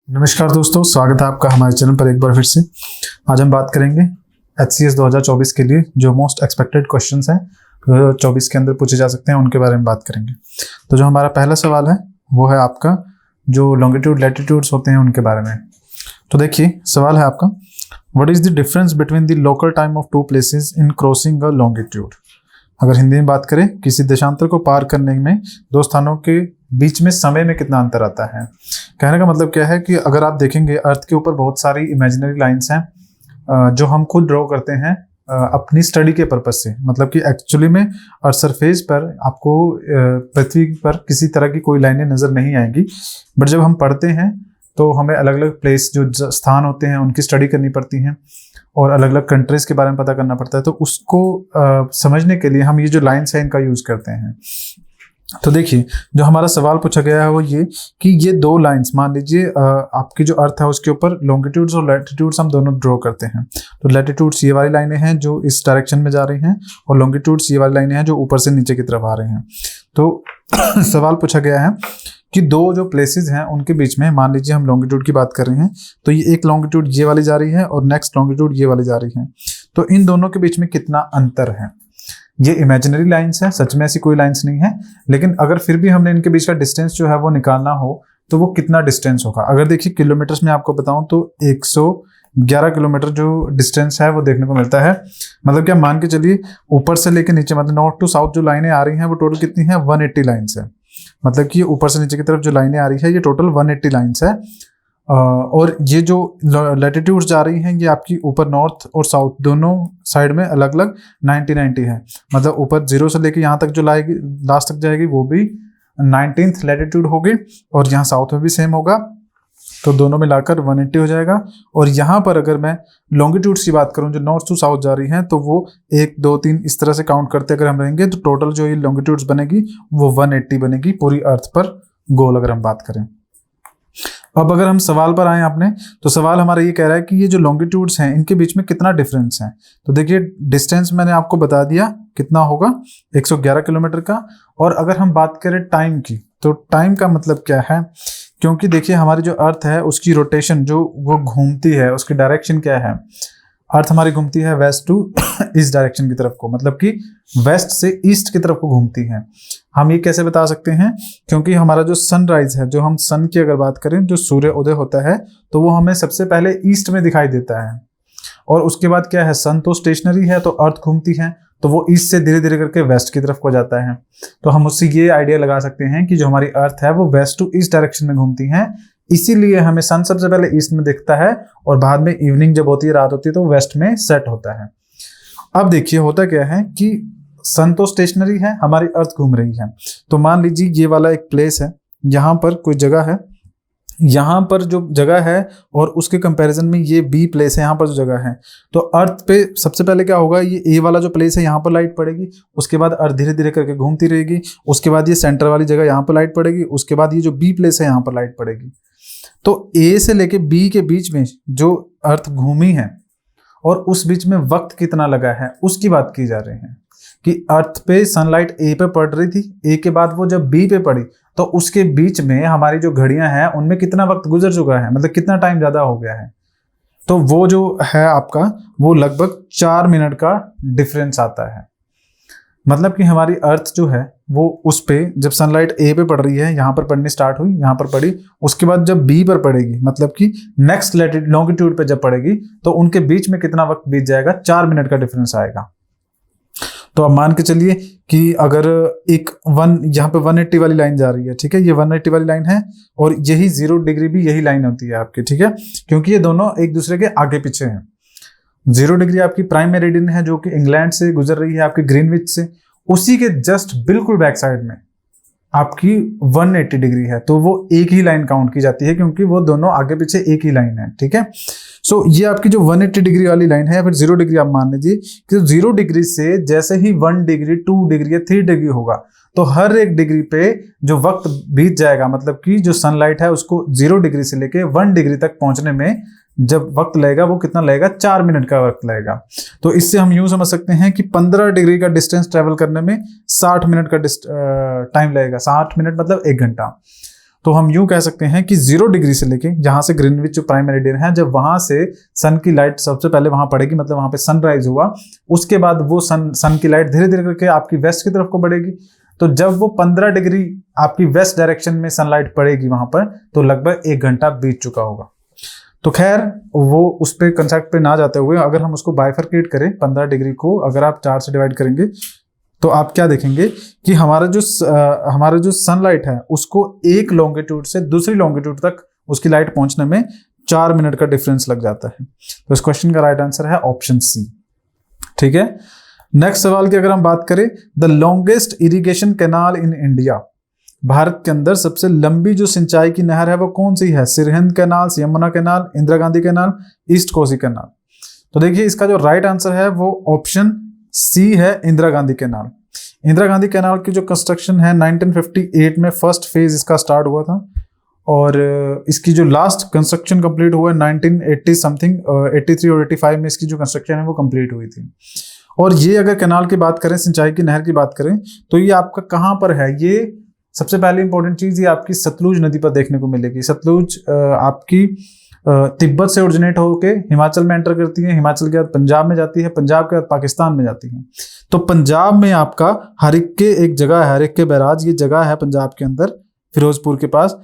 नमस्कार दोस्तों, स्वागत है आपका हमारे चैनल पर एक बार फिर से। आज हम बात करेंगे HCS 2024 के लिए जो मोस्ट एक्सपेक्टेड क्वेश्चंस हैं 2024 के अंदर पूछे जा सकते हैं, उनके बारे में बात करेंगे। तो जो हमारा पहला सवाल है वो है आपका जो लॉन्गिट्यूड लैटिट्यूड्स होते हैं उनके बारे में। तो देखिए सवाल है आपका, what is the difference between the local time of two places in crossing a longitude. अगर हिंदी में बात करें, किसी देशांतर को पार करने में दो स्थानों के बीच में समय में कितना अंतर आता है। कहने का मतलब क्या है कि अगर आप देखेंगे अर्थ के ऊपर बहुत सारी इमेजिनरी लाइंस हैं जो हम खुद ड्रॉ करते हैं अपनी स्टडी के पर्पज से। मतलब कि एक्चुअली में अर्थ सरफेस पर आपको पृथ्वी पर किसी तरह की कोई लाइनें नजर नहीं आएंगी, बट जब हम पढ़ते हैं तो हमें अलग अलग प्लेस जो स्थान होते हैं उनकी स्टडी करनी पड़ती हैं और अलग अलग कंट्रीज के बारे में पता करना पड़ता है। तो उसको समझने के लिए हम ये जो लाइन्स हैं इनका यूज करते हैं। तो देखिए जो हमारा सवाल पूछा गया है वो ये कि ये दो लाइंस, मान लीजिए आपकी जो अर्थ है उसके ऊपर लॉन्गिट्यूड्स और लैटिट्यूड्स हम दोनों ड्रॉ करते हैं। तो लैटिट्यूड्स ये वाली लाइनें हैं जो इस डायरेक्शन में जा रही हैं और लॉन्गिट्यूड्स ये वाली लाइनें हैं जो ऊपर से नीचे की तरफ आ रही हैं। तो सवाल पूछा गया है कि दो जो प्लेसेस हैं उनके बीच में, मान लीजिए हम लॉन्गिट्यूड की बात कर रहे हैं, तो ये एक लॉन्गिट्यूड ये वाली जा रही है और नेक्स्ट लॉन्गिट्यूड ये वाली जा रही है। तो इन दोनों के बीच में कितना अंतर है। ये इमेजिनरी लाइंस है, सच में ऐसी कोई लाइंस नहीं है, लेकिन अगर फिर भी हमने इनके बीच का डिस्टेंस जो है वो निकालना हो तो वो कितना डिस्टेंस होगा। अगर देखिए किलोमीटर्स में आपको बताऊं तो 111 किलोमीटर जो डिस्टेंस है वो देखने को मिलता है। मतलब क्या मान के चलिए ऊपर से लेके नीचे, मतलब नॉर्थ टू साउथ जो लाइनें आ रही हैं वो टोटल कितनी है, 180 लाइन्स है। मतलब कि ऊपर से नीचे की तरफ जो लाइनें आ रही है ये टोटल 180 लाइन्स है। और ये जो लैटिट्यूड्स जा रही हैं ये आपकी ऊपर नॉर्थ और साउथ दोनों साइड में अलग अलग 90 है। मतलब ऊपर 0 से लेके यहाँ तक जो लाएगी लास्ट तक जाएगी वो भी 19th लैटिट्यूड होगी और यहाँ साउथ में भी सेम होगा। तो दोनों मिलाकर 180 हो जाएगा। और यहाँ पर अगर मैं लॉन्गिट्यूड्स की बात करूँ जो नॉर्थ टू साउथ जा रही हैं तो वो 1 2 3 इस तरह से काउंट करते अगर हम रहेंगे तो टोटल जो ये लॉन्गिट्यूड्स बनेगी वो 180 बनेगी पूरी अर्थ पर गोल, अगर हम बात करें। अब अगर हम सवाल पर आए आपने, तो सवाल हमारा ये कह रहा है कि ये जो लॉन्गिट्यूड्स हैं इनके बीच में कितना डिफरेंस है। तो देखिए डिस्टेंस मैंने आपको बता दिया कितना होगा, 111 किलोमीटर का। और अगर हम बात करें टाइम की, तो टाइम का मतलब क्या है, क्योंकि देखिए हमारी जो अर्थ है उसकी रोटेशन जो वो घूमती है उसकी डायरेक्शन क्या है। अर्थ हमारी घूमती है वेस्ट टू ईस्ट डायरेक्शन की तरफ को, मतलब कि वेस्ट से ईस्ट की तरफ को घूमती है। हम ये कैसे बता सकते हैं, क्योंकि हमारा जो सनराइज है, जो हम सन की अगर बात करें, जो सूर्य उदय होता है तो वो हमें सबसे पहले ईस्ट में दिखाई देता है। और उसके बाद क्या है, सन तो स्टेशनरी है तो अर्थ घूमती है तो वो ईस्ट से धीरे धीरे करके वेस्ट की तरफ को जाता है। तो हम उससे ये आइडिया लगा सकते हैं कि जो हमारी अर्थ है वो वेस्ट टू ईस्ट डायरेक्शन में घूमती है, इसीलिए हमें सन सबसे पहले ईस्ट में दिखता है और बाद में इवनिंग जब होती है, रात होती है, तो वेस्ट में सेट होता है। अब देखिए होता क्या है कि सन तो स्टेशनरी है, हमारी अर्थ घूम रही है। तो मान लीजिए ये वाला एक प्लेस है, यहाँ पर कोई जगह है, यहाँ पर जो जगह है और उसके कंपैरिजन में ये बी प्लेस है, यहाँ पर जो जगह है, तो अर्थ पे सबसे पहले क्या होगा, ये ए वाला जो प्लेस है यहाँ पर लाइट पड़ेगी, उसके बाद अर्थ धीरे धीरे करके घूमती रहेगी, उसके बाद ये सेंटर वाली जगह यहाँ पर लाइट पड़ेगी, उसके बाद ये जो बी प्लेस है यहाँ पर लाइट पड़ेगी। तो ए से लेके बी के बीच में जो अर्थ घूमी है और उस बीच में वक्त कितना लगा है उसकी बात की जा रही है कि अर्थ पे सनलाइट ए पे पड़ रही थी, ए के बाद वो जब बी पे पड़ी तो उसके बीच में हमारी जो घड़ियां हैं उनमें कितना वक्त गुजर चुका है, मतलब कितना टाइम ज्यादा हो गया है। तो वो जो है आपका वो लगभग 4 मिनट का डिफरेंस आता है। मतलब कि हमारी अर्थ जो है वो उस पे जब सनलाइट ए पे पड़ रही है, यहाँ पर पड़नी स्टार्ट हुई, यहाँ पर पड़ी, उसके बाद जब बी पर पड़ेगी, मतलब कि नेक्स्ट लॉन्गिट्यूड पे जब पड़ेगी तो उनके बीच में कितना वक्त बीत जाएगा, 4 मिनट का डिफरेंस आएगा। तो अब मान के चलिए कि अगर एक यहाँ पे 180 वाली लाइन जा रही है, ठीक है, ये 180 वाली लाइन है और यही 0 डिग्री भी यही लाइन होती है आपकी, ठीक है, क्योंकि ये दोनों एक दूसरे के आगे पीछे हैं। 0 डिग्री आपकी प्राइम मेरिडियन है जो कि इंग्लैंड से गुजर रही है आपकी ग्रीनविच से, उसी के जस्ट बिल्कुल बैक साइड में आपकी 180 डिग्री है। तो वो एक ही लाइन काउंट की जाती है क्योंकि वो दोनों आगे पीछे एक ही लाइन है, ठीक है। सो ये आपकी जो 180 डिग्री वाली लाइन है या फिर 0 डिग्री आप मान लीजिए कि 0 डिग्री से जैसे ही 1 डिग्री 2 डिग्री या 3 डिग्री होगा तो हर एक डिग्री पे जो वक्त बीत जाएगा, मतलब कि जो सनलाइट है उसको 0 डिग्री से लेके 1 डिग्री तक पहुंचने में जब वक्त लगेगा वो कितना लगेगा, 4 मिनट का वक्त लगेगा। तो इससे हम यूं समझ सकते हैं कि 15 डिग्री का डिस्टेंस ट्रेवल करने में 60 मिनट का टाइम लगेगा। 60 मिनट मतलब 1 घंटा। तो हम यूं कह सकते हैं कि 0 डिग्री से लेके जहां से ग्रीनविच जो प्राइम मेरिडियन है, जब वहां से सन की लाइट सबसे पहले वहां पड़ेगी, मतलब वहां पे सनराइज हुआ, उसके बाद वो सन की लाइट धीरे धीरे करके आपकी वेस्ट की तरफ को बढ़ेगी। तो जब वो 15 डिग्री आपकी वेस्ट डायरेक्शन में सनलाइट पड़ेगी वहां पर, तो लगभग 1 घंटा बीत चुका होगा। तो खैर वो उस पे कंसेप्ट पे ना जाते हुए अगर हम उसको बाइफरकेट करें, 15 डिग्री को अगर आप 4 से डिवाइड करेंगे तो आप क्या देखेंगे कि हमारा जो सनलाइट है उसको एक लॉन्गिट्यूड से दूसरी लॉन्गिट्यूड तक उसकी लाइट पहुंचने में 4 मिनट का डिफरेंस लग जाता है। तो इस क्वेश्चन का राइट आंसर है ऑप्शन सी। ठीक है, नेक्स्ट सवाल की अगर हम बात करें, the longest irrigation canal in India, Bharat के अंदर सबसे लंबी जो सिंचाई की नहर है वो कौन सी है? Sirhind canal, Yamuna canal, Indira Gandhi canal, east Kosi canal. तो देखिए इसका जो राइट आंसर है वो ऑप्शन सी है, इंदिरा गांधी कैनाल। इंदिरा गांधी कैनाल की जो कंस्ट्रक्शन है 1958 में फर्स्ट फेज इसका स्टार्ट हुआ था, और इसकी जो लास्ट कंस्ट्रक्शन कंप्लीट हुआ 1980 समथिंग, 83 और 85 में इसकी जो कंस्ट्रक्शन है वो कंप्लीट हुई थी। और ये अगर कैनाल की बात करें, सिंचाई की नहर की बात करें, तो ये आपका कहाँ पर है? ये सबसे पहली इंपॉर्टेंट चीज ये आपकी सतलुज नदी पर देखने को मिलेगी। सतलुज आपकी तिब्बत से ओरिजिनेट होके हिमाचल में एंटर करती है, हिमाचल के बाद पंजाब में जाती है, पंजाब के बाद पाकिस्तान में जाती है। तो पंजाब में आपका हरिक्के एक जगह है, हरिक्के बैराज, ये जगह है पंजाब के अंदर, फिरोजपुर के पास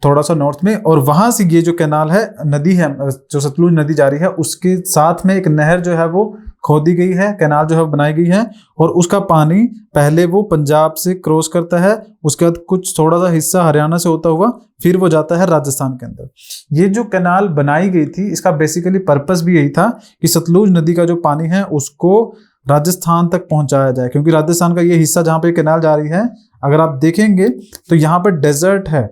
थोड़ा सा नॉर्थ में, और वहां से ये जो कैनाल है, नदी है जो सतलुज नदी जा रही है, उसके साथ में एक नहर जो है वो खोदी गई है, कैनाल जो है बनाई गई है, और उसका पानी पहले वो पंजाब से क्रॉस करता है, उसके बाद कुछ थोड़ा सा हिस्सा हरियाणा से होता हुआ फिर वो जाता है राजस्थान के अंदर। ये जो कैनाल बनाई गई थी इसका बेसिकली पर्पस भी यही था कि सतलुज नदी का जो पानी है उसको राजस्थान तक पहुंचाया जाए, क्योंकि राजस्थान का ये हिस्सा जहां पे कैनाल जा रही है, अगर आप देखेंगे तो यहाँ पर डेजर्ट है,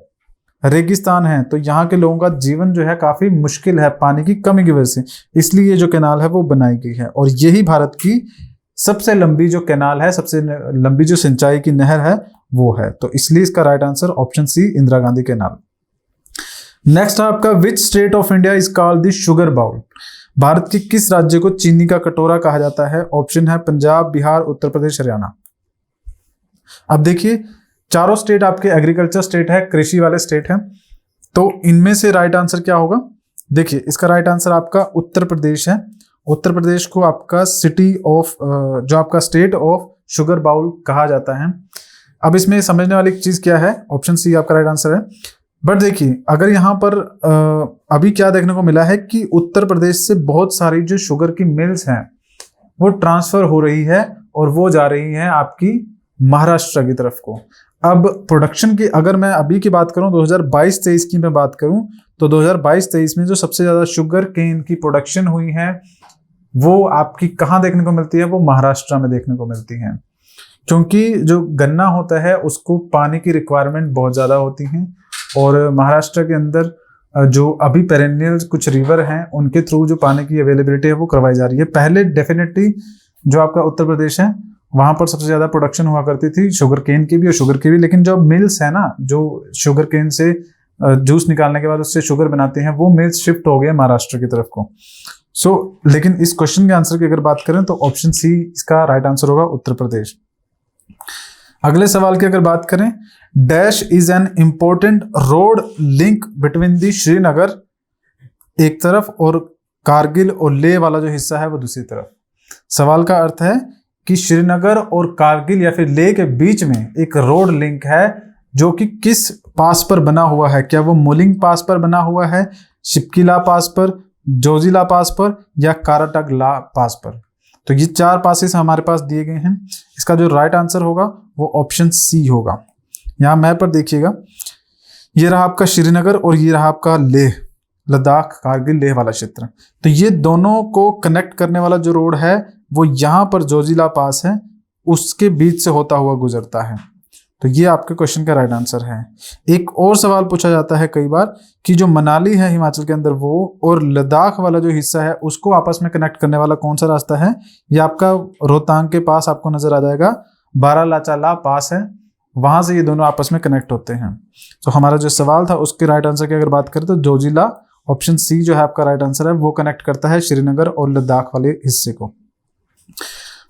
रेगिस्तान है, तो यहाँ के लोगों का जीवन जो है काफी मुश्किल है पानी की कमी की वजह से, इसलिए ये जो कैनाल है वो बनाई गई है। और यही भारत की सबसे लंबी जो कैनाल है, सबसे लंबी जो सिंचाई की नहर है वो है, तो इसलिए इसका right answer option C, Indira Gandhi canal. Next आपका, which state of India is called the sugar bowl, Bharat के किस राज्य को चीनी का कटोरा कहा जाता है? ऑप्शन है पंजाब, बिहार, उत्तर प्रदेश, हरियाणा। अब देखिए चारों स्टेट आपके एग्रीकल्चर स्टेट है, कृषि वाले स्टेट हैं, तो इनमें से राइट आंसर क्या होगा? देखिए इसका राइट आंसर आपका उत्तर प्रदेश है। उत्तर प्रदेश को आपका सिटी ऑफ जो आपका स्टेट ऑफ शुगर बाउल कहा जाता है। अब इसमें समझने वाली चीज क्या है? ऑप्शन सी आपका राइट आंसर है। बट देखिए अगर यहाँ पर अभी क्या देखने को मिला है कि उत्तर प्रदेश से बहुत सारी जो शुगर की मिल्स हैं वो ट्रांसफर हो रही है और वो जा रही है आपकी महाराष्ट्र की तरफ को। अब प्रोडक्शन की अगर मैं अभी की बात करूं, 2022-23 की मैं बात करूं, तो 2022-23 में जो सबसे ज्यादा शुगर केन की प्रोडक्शन हुई है वो आपकी कहाँ देखने को मिलती है? वो महाराष्ट्र में देखने को मिलती है, क्योंकि जो गन्ना होता है उसको पानी की रिक्वायरमेंट बहुत ज्यादा होती है, और महाराष्ट्र के अंदर जो अभी पेरेनियल कुछ रिवर हैं उनके थ्रू जो पानी की अवेलेबिलिटी है वो करवाई जा रही है। पहले डेफिनेटली जो आपका उत्तर प्रदेश है वहां पर सबसे ज्यादा प्रोडक्शन हुआ करती थी शुगर केन की भी और शुगर की भी, लेकिन जो मिल्स है ना, जो शुगर केन से जूस निकालने के बाद उससे शुगर बनाते हैं, वो मिल्स शिफ्ट हो गए महाराष्ट्र की तरफ को। लेकिन इस क्वेश्चन के आंसर की अगर बात करें तो ऑप्शन सी इसका राइट आंसर होगा, उत्तर प्रदेश। अगले सवाल की अगर बात करें, dash is an important road link between the Srinagar एक तरफ और कारगिल और लेह वाला जो हिस्सा है वो दूसरी तरफ। सवाल का अर्थ है कि श्रीनगर और कारगिल या फिर लेह के बीच में एक रोड लिंक है जो कि किस पास पर बना हुआ है? क्या वो मोलिंग पास पर बना हुआ है, शिपकीला पास पर, जोजिला पास पर, या काराटगला पास पर? तो ये 4 पासेस हमारे पास दिए गए हैं। इसका जो राइट आंसर होगा वो ऑप्शन सी होगा। यहाँ मैप पर देखिएगा, ये रहा आपका श्रीनगर और ये रहा आपका लेह, लद्दाख, कारगिल, लेह वाला क्षेत्र। तो ये दोनों को कनेक्ट करने वाला जो रोड है वो यहाँ पर जोजिला पास है, उसके बीच से होता हुआ गुजरता है। तो ये आपके क्वेश्चन का राइट आंसर है। एक और सवाल पूछा जाता है कई बार कि जो मनाली है हिमाचल के अंदर वो और लद्दाख वाला जो हिस्सा है उसको आपस में कनेक्ट करने वाला कौन सा रास्ता है? ये आपका रोहतांग के पास आपको नजर आ जाएगा, बारालाचाला पास है, वहां से ये दोनों आपस में कनेक्ट होते हैं। तो हमारा जो सवाल था उसके राइट आंसर की अगर बात करें तो जोजिला, ऑप्शन सी जो है आपका राइट आंसर है, वो कनेक्ट करता है श्रीनगर और लद्दाख वाले हिस्से को।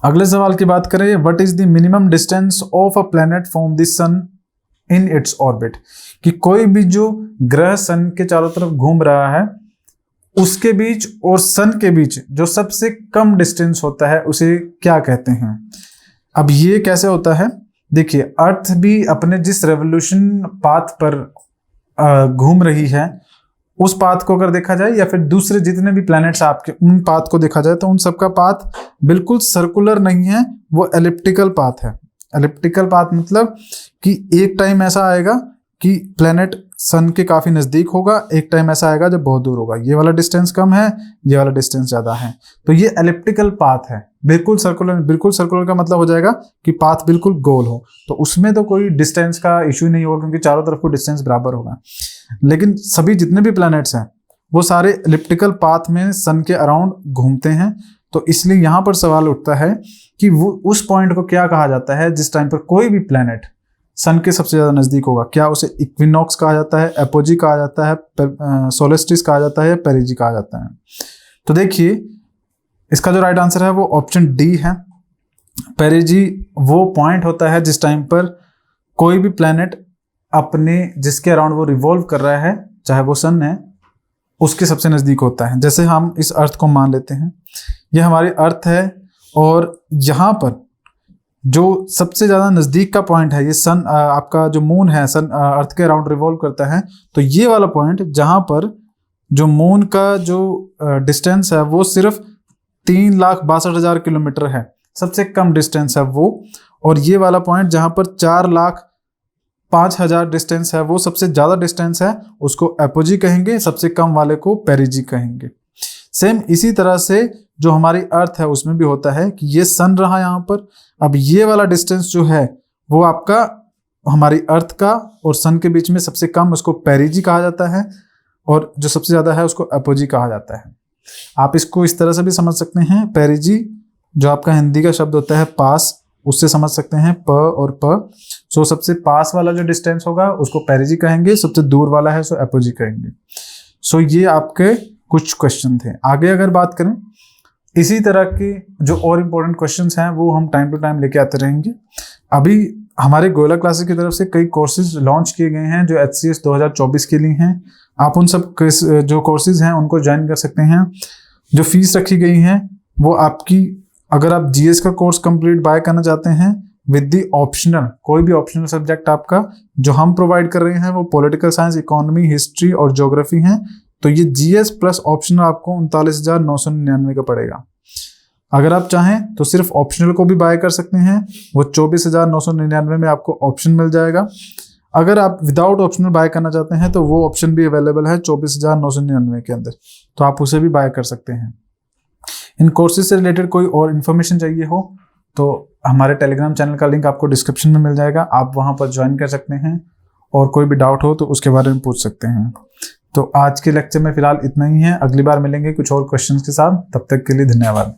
अगले सवाल की बात करें, what is the minimum distance of a planet from the sun in its orbit, कि कोई भी जो ग्रह सन के चारों तरफ घूम रहा है उसके बीच और सन के बीच जो सबसे कम डिस्टेंस होता है उसे क्या कहते हैं। अब ये कैसे होता है, देखिए अर्थ भी अपने जिस रेवोल्यूशन पाथ पर घूम रही है उस पाथ को अगर देखा जाए या फिर दूसरे जितने भी प्लैनेट्स आपके उन पाथ को देखा जाए तो उन सबका पाथ बिल्कुल सर्कुलर नहीं है, वो एलिप्टिकल पाथ है। एलिप्टिकल पाथ मतलब कि एक टाइम ऐसा आएगा कि प्लैनेट सन के काफी नजदीक होगा, एक टाइम ऐसा आएगा जब बहुत दूर होगा, ये वाला डिस्टेंस कम है, ये वाला डिस्टेंस ज्यादा है, तो ये एलिप्टिकल पाथ है। बिल्कुल सर्कुलर का मतलब हो जाएगा कि पाथ बिल्कुल गोल हो, तो उसमें तो कोई डिस्टेंस का इश्यू नहीं होगा क्योंकि चारों तरफ को डिस्टेंस बराबर होगा। लेकिन सभी जितने भी प्लैनेट्स हैं वो सारे एलिप्टिकल पाथ में सन के अराउंड घूमते हैं, तो इसलिए यहां पर सवाल उठता है कि वो उस पॉइंट को क्या कहा जाता है जिस टाइम पर कोई भी प्लैनेट सन के सबसे ज्यादा नजदीक होगा। क्या उसे इक्विनॉक्स कहा जाता है, एपोजी कहा जाता है, सोलेस्टिस कहा जाता है या पेरिजी कहा जाता है। तो देखिए इसका जो राइट आंसर है वो ऑप्शन डी है। पेरिजी वो पॉइंट होता है जिस टाइम पर कोई भी प्लैनेट अपने जिसके अराउंड वो रिवॉल्व कर रहा है, चाहे वो सन है, उसके सबसे नजदीक होता है। जैसे हम इस अर्थ को मान लेते हैं, ये हमारी अर्थ है और यहाँ पर जो सबसे ज्यादा नजदीक का पॉइंट है ये सन, आपका जो मून है सन अर्थ के अराउंड रिवॉल्व करता है, तो ये वाला पॉइंट जहां पर जो मून का जो डिस्टेंस है वो सिर्फ 3,62,000 किलोमीटर है, सबसे कम डिस्टेंस है वो। और ये वाला पॉइंट जहां पर 4,05,000 डिस्टेंस है वो सबसे ज्यादा डिस्टेंस है, उसको एपोजी कहेंगे, सबसे कम वाले को पेरिजी कहेंगे। सेम इसी तरह से जो हमारी अर्थ है उसमें भी होता है कि ये सन रहा यहाँ पर, अब ये वाला डिस्टेंस जो है वो आपका हमारी अर्थ का और सन के बीच में सबसे कम, उसको पेरिजी कहा जाता है, और जो सबसे ज्यादा है उसको एपोजी कहा जाता है। आप इसको इस तरह से भी समझ सकते हैं, पेरिजी जो आपका हिंदी का शब्द होता है पास, उससे समझ सकते हैं प और प। सो सबसे पास वाला जो डिस्टेंस होगा उसको पेरिजी कहेंगे, सबसे दूर वाला है सो एपोजी कहेंगे। सो ये आपके कुछ क्वेश्चन थे। आगे अगर बात करें इसी तरह की जो और इम्पोर्टेंट क्वेश्चंस हैं वो हम टाइम टू टाइम लेके आते रहेंगे। अभी हमारे गोयला क्लासेस की तरफ से कई कोर्सेज लॉन्च किए गए हैं जो HCS 2024 के लिए हैं। आप उन सब जो कोर्सेज हैं उनको ज्वाइन कर सकते हैं। जो फीस रखी गई है वो आपकी, अगर आप GS का कोर्स कंप्लीट बाय करना चाहते हैं विद दी ऑप्शनल, कोई भी ऑप्शनल सब्जेक्ट आपका जो हम प्रोवाइड कर रहे हैं वो पॉलिटिकल साइंस, इकोनॉमी, हिस्ट्री और ज्योग्राफी हैं, तो ये GS प्लस ऑप्शनल आपको 39,999 का पड़ेगा। अगर आप चाहें तो सिर्फ ऑप्शनल को भी बाय कर सकते हैं, वो 24,999 में आपको ऑप्शन मिल जाएगा। अगर आप विदाउट ऑप्शनल बाय करना चाहते हैं तो वो ऑप्शन भी अवेलेबल है 24,999 के अंदर, तो आप उसे भी बाय कर सकते हैं। इन कोर्सेज से रिलेटेड कोई और इन्फॉर्मेशन चाहिए हो तो हमारे टेलीग्राम चैनल का लिंक आपको डिस्क्रिप्शन में मिल जाएगा, आप वहां पर ज्वाइन कर सकते हैं, और कोई भी डाउट हो तो उसके बारे में पूछ सकते हैं। तो आज के लेक्चर में फिलहाल इतना ही है, अगली बार मिलेंगे कुछ और क्वेश्चंस के साथ, तब तक के लिए धन्यवाद।